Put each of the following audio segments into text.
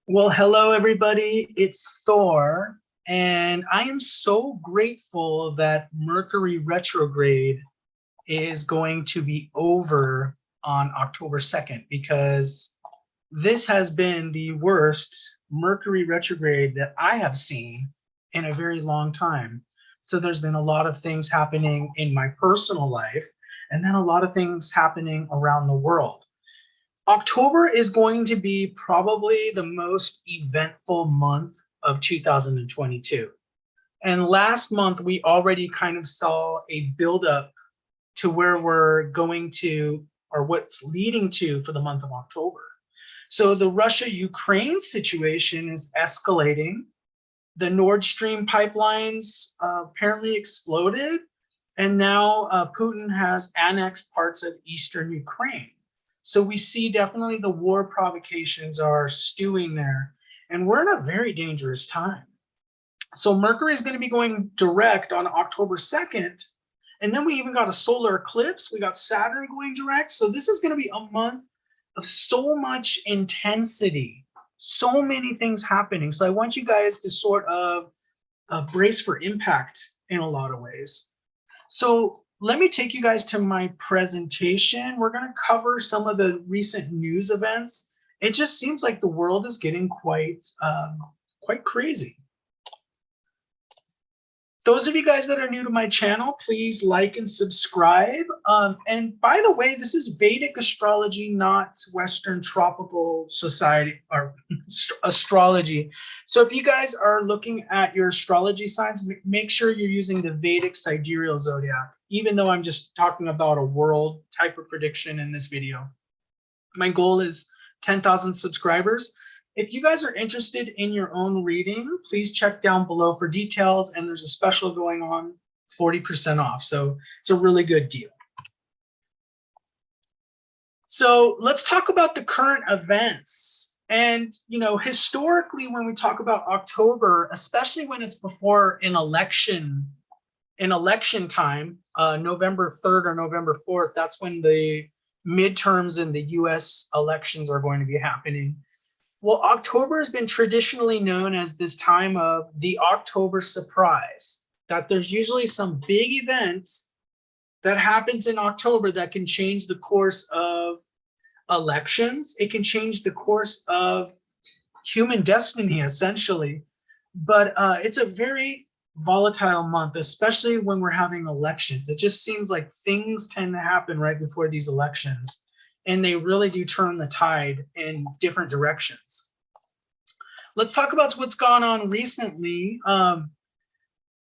Well, hello everybody. It's Thor, and I am so grateful that Mercury retrograde is going to be over on October 2nd because this has been the worst Mercury retrograde that I have seen in a very long time. So there's been a lot of things happening in my personal life and then a lot of things happening around the world. October is going to be probably the most eventful month of 2022. And last month, we already kind of saw a buildup to where we're going to, or what's leading to for the month of October. So the Russia-Ukraine situation is escalating. The Nord Stream pipelines apparently exploded. And now Putin has annexed parts of eastern Ukraine. So we see definitely the war provocations are stewing there. And we're in a very dangerous time. So Mercury is going to be going direct on October 2nd. And then we even got a solar eclipse. We got Saturn going direct. So this is going to be a month of so much intensity, so many things happening. So I want you guys to sort of brace for impact in a lot of ways. So let me take you guys to my presentation. We're going to cover some of the recent news events. It just seems like the world is getting quite crazy. Those of you guys that are new to my channel, please like and subscribe. And by the way, this is Vedic astrology, not Western tropical society or astrology. So if you guys are looking at your astrology signs, make sure you're using the Vedic sidereal zodiac, even though I'm just talking about a world type of prediction in this video. My goal is 10,000 subscribers. If you guys are interested in your own reading, please check down below for details. And there's a special going on, 40% off. So it's a really good deal. So let's talk about the current events. And, you know, historically, when we talk about October, especially when it's before an election time, November 3rd or November 4th, that's when the midterms in the US elections are going to be happening. Well, October has been traditionally known as this time of the October surprise, that there's usually some big event that happens in October that can change the course of elections. It can change the course of human destiny, essentially. But it's a very volatile month, especially when we're having elections. It just seems like things tend to happen right before these elections, and they really do turn the tide in different directions. Let's talk about what's gone on recently.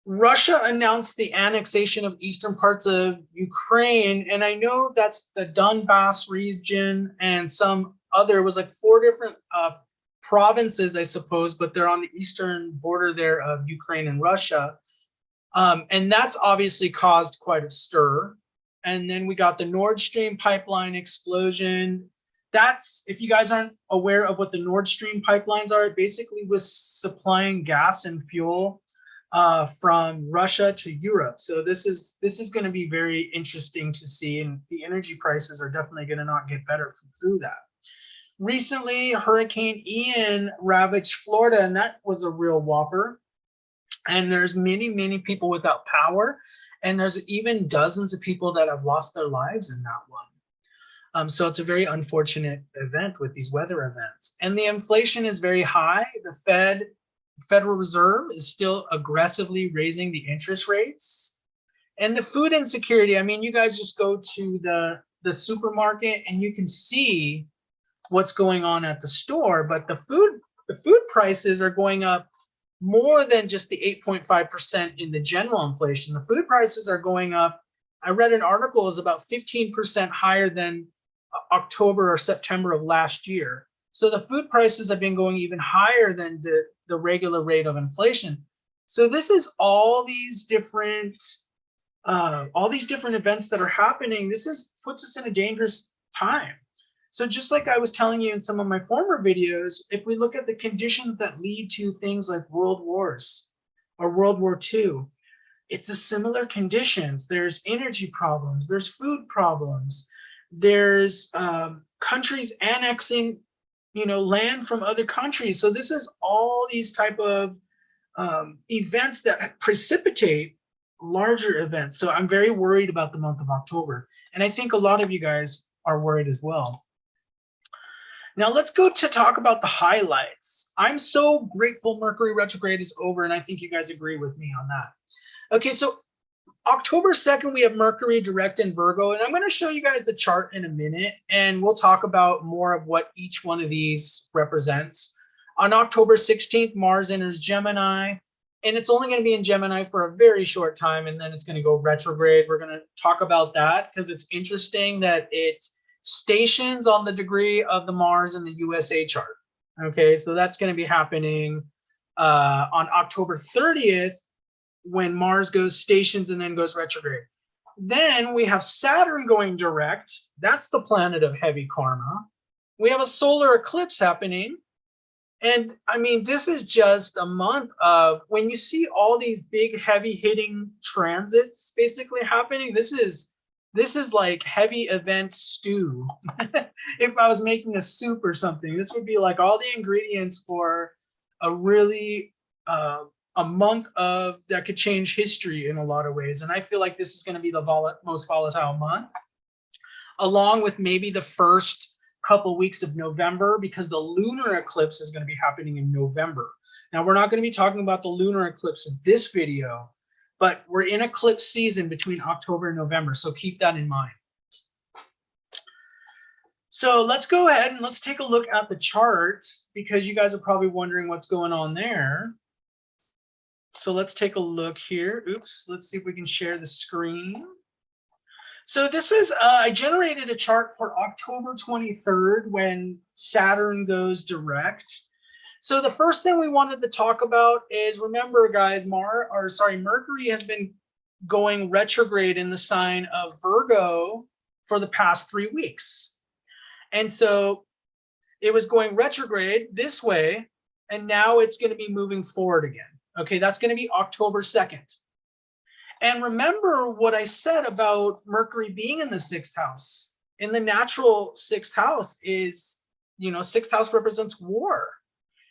Russia announced the annexation of eastern parts of Ukraine, and I know that's the Donbass region and some other, it was like 4 different provinces, I suppose, but they're on the eastern border there of Ukraine and Russia. And that's obviously caused quite a stir. And then we got the Nord Stream pipeline explosion. That's, if you guys aren't aware of what the Nord Stream pipelines are, it basically was supplying gas and fuel from Russia to Europe. So this is going to be very interesting to see, and the energy prices are definitely going to not get better through that. Recently, Hurricane Ian ravaged Florida, and that was a real whopper. And there's many people without power, and there's even dozens of people that have lost their lives in that one. So it's a very unfortunate event with these weather events. And the inflation is very high. The Federal Reserve is still aggressively raising the interest rates. And the food insecurity, I mean, you guys just go to the supermarket and you can see what's going on at the store, but the food prices are going up more than just the 8.5% in the general inflation. The food prices are going up. I read an article is about 15% higher than October or September of last year. So the food prices have been going even higher than the regular rate of inflation. So this is all these different events that are happening. This puts us in a dangerous time. So just like I was telling you in some of my former videos, if we look at the conditions that lead to things like world wars or World War II, it's a similar conditions. There's energy problems, there's food problems, there's countries annexing land from other countries. So this is all these type of events that precipitate larger events. So I'm very worried about the month of October. And I think a lot of you guys are worried as well. Now let's go to talk about the highlights. I'm so grateful Mercury retrograde is over, and I think you guys agree with me on that. Okay, so October 2nd, we have Mercury direct in Virgo, and I'm going to show you guys the chart in a minute, and we'll talk about more of what each one of these represents. On October 16th, Mars enters Gemini, and it's only going to be in Gemini for a very short time, and then it's going to go retrograde. We're going to talk about that because it's interesting that it stations on the degree of the Mars in the USA chart. Okay, so that's going to be happening on October 30th when Mars goes stations and then goes retrograde. Then we have Saturn going direct. That's the planet of heavy karma. We have a solar eclipse happening. And I mean, this is just a month of, when you see all these big heavy hitting transits basically happening, this is like heavy event stew. If I was making a soup or something, this would be like all the ingredients for a really a month of that could change history in a lot of ways. And I feel like this is going to be the most volatile month, along with maybe the first couple weeks of November, because the lunar eclipse is going to be happening in November. Now, we're not going to be talking about the lunar eclipse in this video, but we're in eclipse season between October and November, so keep that in mind. So let's go ahead and let's take a look at the chart, because you guys are probably wondering what's going on there. So let's take a look here. Oops, let's see if we can share the screen. So this is, I generated a chart for October 23rd when Saturn goes direct. So the first thing we wanted to talk about is, remember guys, Mercury has been going retrograde in the sign of Virgo for the past 3 weeks. And so it was going retrograde this way, and now it's going to be moving forward again. Okay, that's going to be October 2nd. And remember what I said about Mercury being in the 6th house. In the natural 6th house is, 6th house represents war.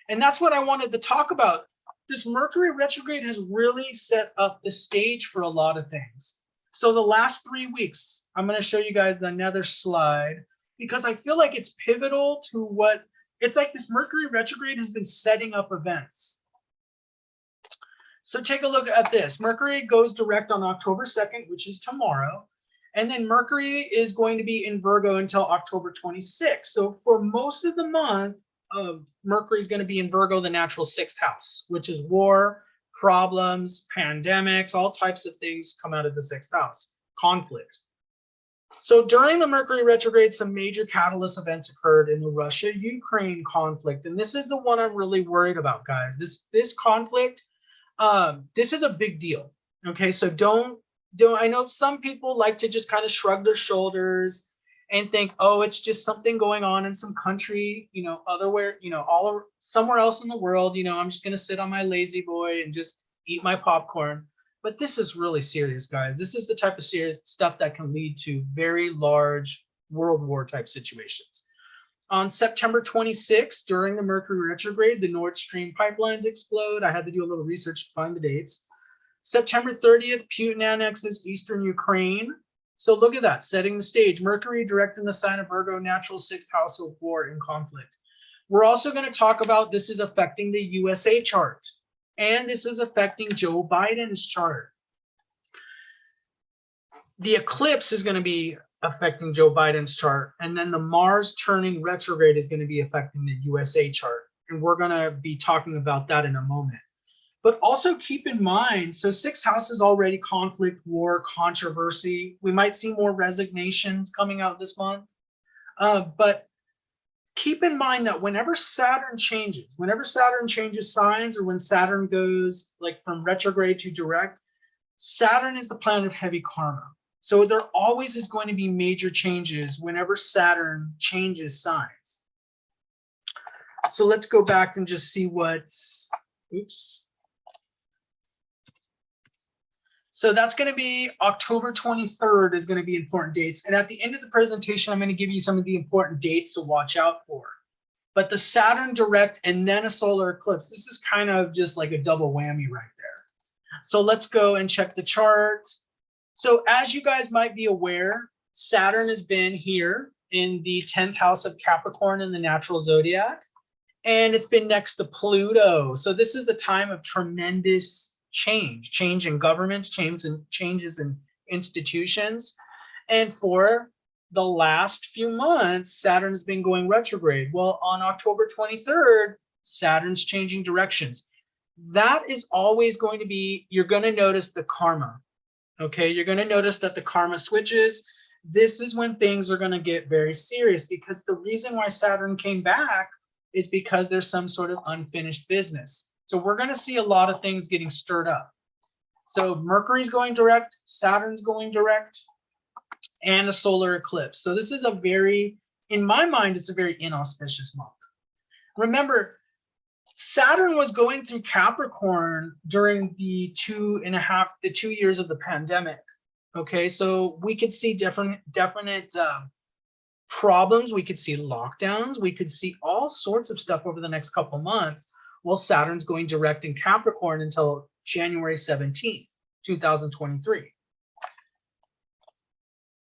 And that's what I wanted to talk about. This Mercury retrograde has really set up the stage for a lot of things. So the last 3 weeks, I'm going to show you guys another slide, because I feel like it's pivotal to what, it's like this Mercury retrograde has been setting up events. So take a look at this. Mercury goes direct on October 2nd, which is tomorrow. And then Mercury is going to be in Virgo until October 26th. So for most of the month, Mercury is going to be in Virgo, the natural 6th house, which is war, problems, pandemics, all types of things come out of the 6th house, conflict. So during the Mercury retrograde, some major catalyst events occurred in the Russia-Ukraine conflict. And this is the one I'm really worried about, guys. This conflict, this is a big deal. Okay, so don't I know some people like to just kind of shrug their shoulders and think, oh, it's just something going on in some country, somewhere else in the world, I'm just gonna sit on my lazy boy and just eat my popcorn. But this is really serious, guys. This is the type of serious stuff that can lead to very large world war type situations. On September 26th, during the Mercury retrograde, the Nord Stream pipelines explode. I had to do a little research to find the dates. September 30th, Putin annexes eastern Ukraine. So look at that, setting the stage. Mercury direct in the sign of Virgo, natural 6th house of war and conflict. We're also going to talk about this is affecting the USA chart, and this is affecting Joe Biden's chart. The eclipse is going to be affecting Joe Biden's chart, and then the Mars turning retrograde is going to be affecting the USA chart, and we're going to be talking about that in a moment. But also keep in mind, so 6th house is already conflict, war, controversy. We might see more resignations coming out this month, but keep in mind that whenever Saturn changes signs, or when Saturn goes like from retrograde to direct, Saturn is the planet of heavy karma. So there always is going to be major changes whenever Saturn changes signs. So let's go back and just see what's, oops. So that's going to be October 23rd is going to be important dates. And at the end of the presentation, I'm going to give you some of the important dates to watch out for. but the Saturn direct and then a solar eclipse. This is kind of just like a double whammy right there. So let's go and check the chart. So as you guys might be aware, Saturn has been here in the 10th house of Capricorn in the natural zodiac, and it's been next to Pluto. So this is a time of tremendous change in governments, changes in institutions. And for the last few months, Saturn has been going retrograde. Well, on October 23rd, Saturn's changing directions. That is always going to be, you're going to notice the karma. Okay, you're going to notice that the karma switches. This is when things are going to get very serious, because the reason why Saturn came back is because there's some sort of unfinished business. So we're going to see a lot of things getting stirred up. So Mercury's going direct, Saturn's going direct, and a solar eclipse. So this is a very, in my mind, it's a very inauspicious month. Remember, Saturn was going through Capricorn during the 2 years of the pandemic. Okay, so we could see definite problems. We could see lockdowns. We could see all sorts of stuff over the next couple months. Well, Saturn's going direct in Capricorn until January 17th, 2023.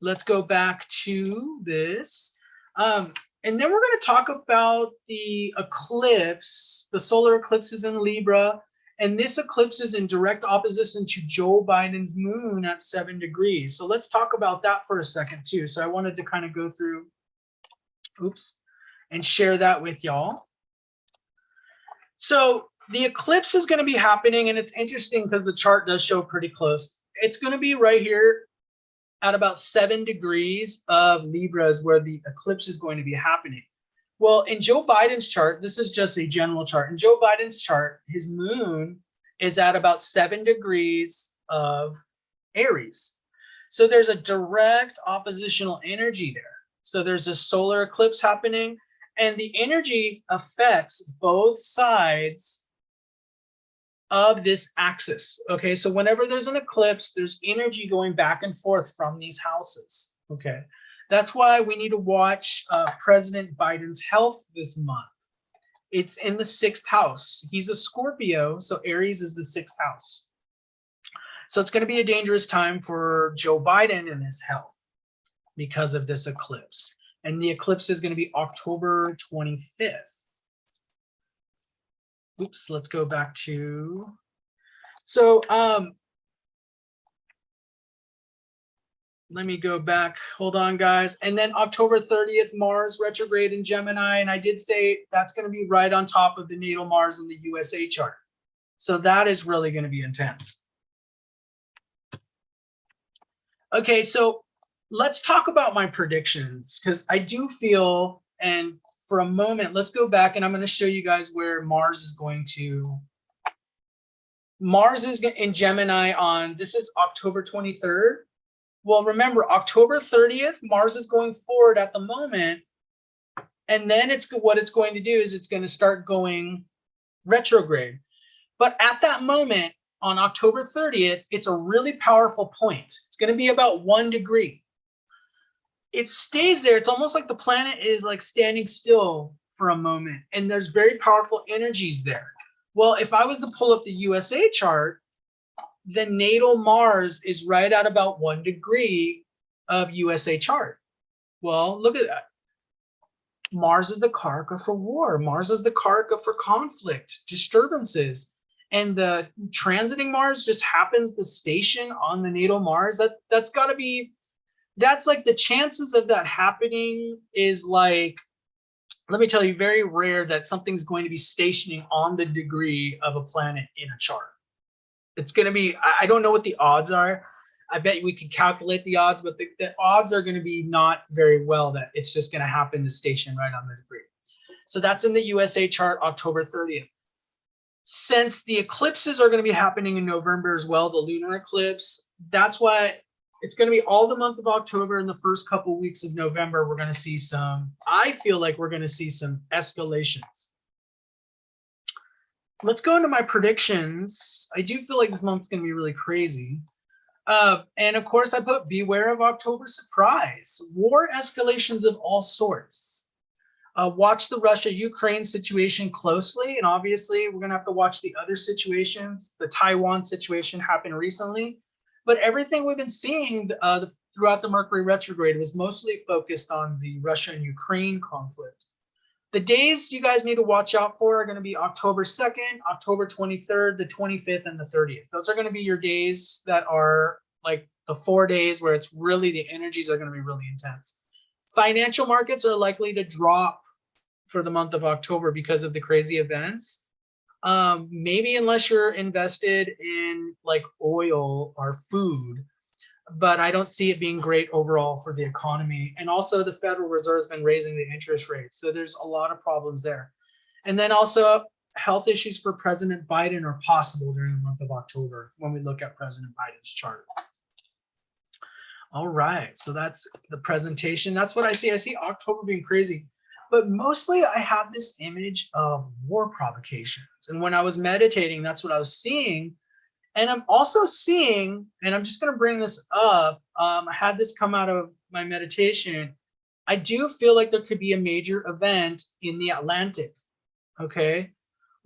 Let's go back to this. And then we're going to talk about the eclipse. The solar eclipse is in Libra, and this eclipse is in direct opposition to Joe Biden's moon at 7 degrees. So let's talk about that for a second too. So I wanted to kind of go through, and share that with y'all. So the eclipse is going to be happening, and it's interesting because the chart does show pretty close. It's going to be right here at about 7 degrees of Libra is where the eclipse is going to be happening. Well, in Joe Biden's chart, this is just a general chart. In Joe Biden's chart, his moon is at about 7 degrees of Aries. So there's a direct oppositional energy there. So there's a solar eclipse happening, and the energy affects both sides of this axis. Okay, so whenever there's an eclipse, there's energy going back and forth from these houses. Okay, that's why we need to watch President Biden's health this month. It's in the 6th house. He's a Scorpio, so Aries is the 6th house. So it's going to be a dangerous time for Joe Biden and his health because of this eclipse. And the eclipse is going to be October 25th. Let's go back to, so let me go back, hold on guys. And then October 30th, Mars retrograde in Gemini, and I did say that's going to be right on top of the natal Mars in the USA chart. So that is really going to be intense. Okay, so let's talk about my predictions, because I do feel, and for a moment, let's go back and I'm going to show you guys where Mars is going to. Mars is in Gemini on, this is October 23rd. Well, remember, October 30th, Mars is going forward at the moment. And then what it's going to do is it's going to start going retrograde. But at that moment, on October 30th, it's a really powerful point. It's going to be about 1 degree. It stays there. It's almost like the planet is like standing still for a moment, and there's very powerful energies there. Well, if I was to pull up the USA chart, the natal Mars is right at about 1 degree of USA chart. Well, look at that. Mars is the karaka for war. Mars is the karaka for conflict, disturbances. And the transiting Mars just happens to station on the natal Mars. That's got to be, that's like the chances of that happening is like, let me tell you, very rare that something's going to be stationing on the degree of a planet in a chart. It's going to be, I don't know what the odds are. I bet we could calculate the odds, but the odds are going to be not very well that it's just going to happen to station right on the degree. So that's in the USA chart, October 30th. Since the eclipses are going to be happening in November as well, the lunar eclipse, that's why it's going to be all the month of October and the first couple of weeks of November. We're going to see some, I feel like we're going to see some escalations. Let's go into my predictions. I do feel like this month's going to be really crazy. And of course, I put beware of October surprise, war escalations of all sorts. Watch the Russia-Ukraine situation closely, and obviously we're going to have to watch the other situations. The Taiwan situation happened recently, but everything we've been seeing throughout the Mercury retrograde was mostly focused on the Russia and Ukraine conflict. The days you guys need to watch out for are going to be October 2nd, October 23rd, the 25th, and the 30th. Those are going to be your days that are like the 4 days where it's really, the energies are going to be really intense. Financial markets are likely to drop for the month of October because of the crazy events. Maybe unless you're invested in like oil or food, but I don't see it being great overall for the economy. And also the Federal Reserve has been raising the interest rates. So there's a lot of problems there. And then also health issues for President Biden are possible during the month of October when we look at President Biden's chart. All right, so that's the presentation. That's what I see. I see October being crazy, but mostly I have this image of war provocations. And when I was meditating, that's what I was seeing. And I'm also seeing, and I'm just going to bring this up, I had this come out of my meditation. I do feel like there could be a major event in the Atlantic, okay?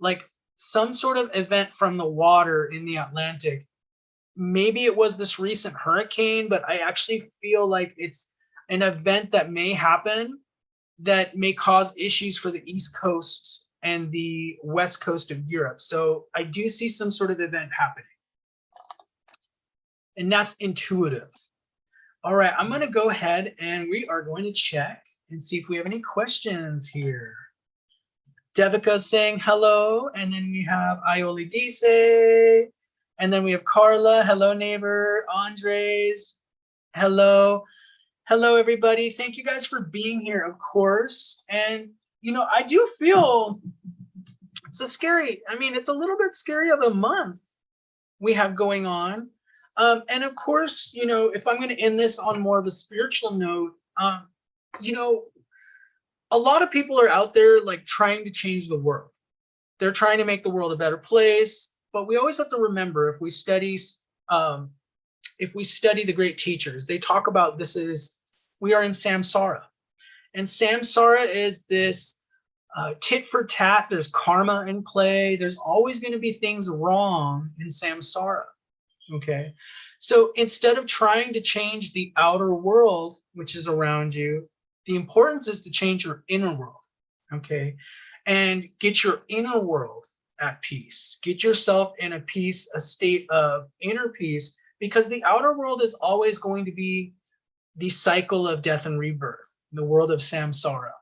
Like some sort of event from the water in the Atlantic. Maybe it was this recent hurricane, but I actually feel like it's an event that may happen that may cause issues for the East Coast and the West Coast of Europe. So I do see some sort of event happening. And that's intuitive. All right, I'm going to go ahead and we are going to check and see if we have any questions here. Devika saying hello, and then we have Ioli Dise, and then we have Carla, hello neighbor, Andres, hello. Hello everybody, thank you guys for being here, of course. And you know, I do feel it's a scary, I mean, it's a little bit scary of a month we have going on. And of course, you know, if I'm going to end this on more of a spiritual note, you know, a lot of people are out there like trying to change the world. They're trying to make the world a better place. But we always have to remember, if we study the great teachers, they talk about this is, we are in samsara. And samsara is this tit for tat. There's karma in play. There's always going to be things wrong in samsara. Okay, so instead of trying to change the outer world, which is around you, the importance is to change your inner world. Okay, and get your inner world at peace. Get yourself in a peace, a state of inner peace, because the outer world is always going to be the cycle of death and rebirth, the world of samsara.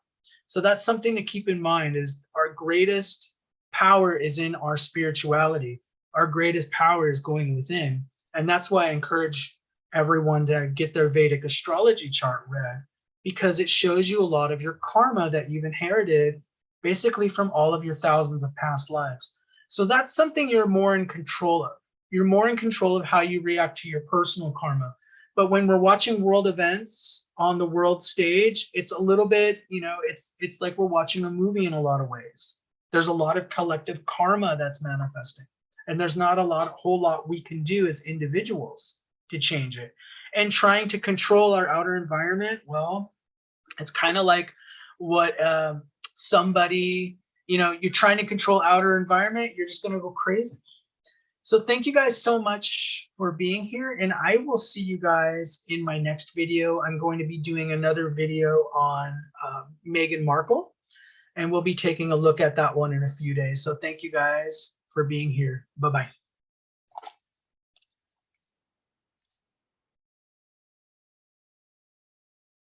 So that's something to keep in mind, is our greatest power is in our spirituality. Our greatest power is going within. And that's why I encourage everyone to get their Vedic astrology chart read, because it shows you a lot of your karma that you've inherited basically from all of your thousands of past lives. So that's something you're more in control of. You're more in control of how you react to your personal karma. But when we're watching world events on the world stage, it's a little bit, you know, it's like we're watching a movie in a lot of ways. There's a lot of collective karma that's manifesting. And there's not a whole lot we can do as individuals to change it. And trying to control our outer environment, well, it's kind of like what somebody, you know, you're trying to control outer environment, you're just going to go crazy. So thank you guys so much for being here. And I will see you guys in my next video. I'm going to be doing another video on Meghan Markle, and we'll be taking a look at that one in a few days. So thank you guys for being here. Bye-bye.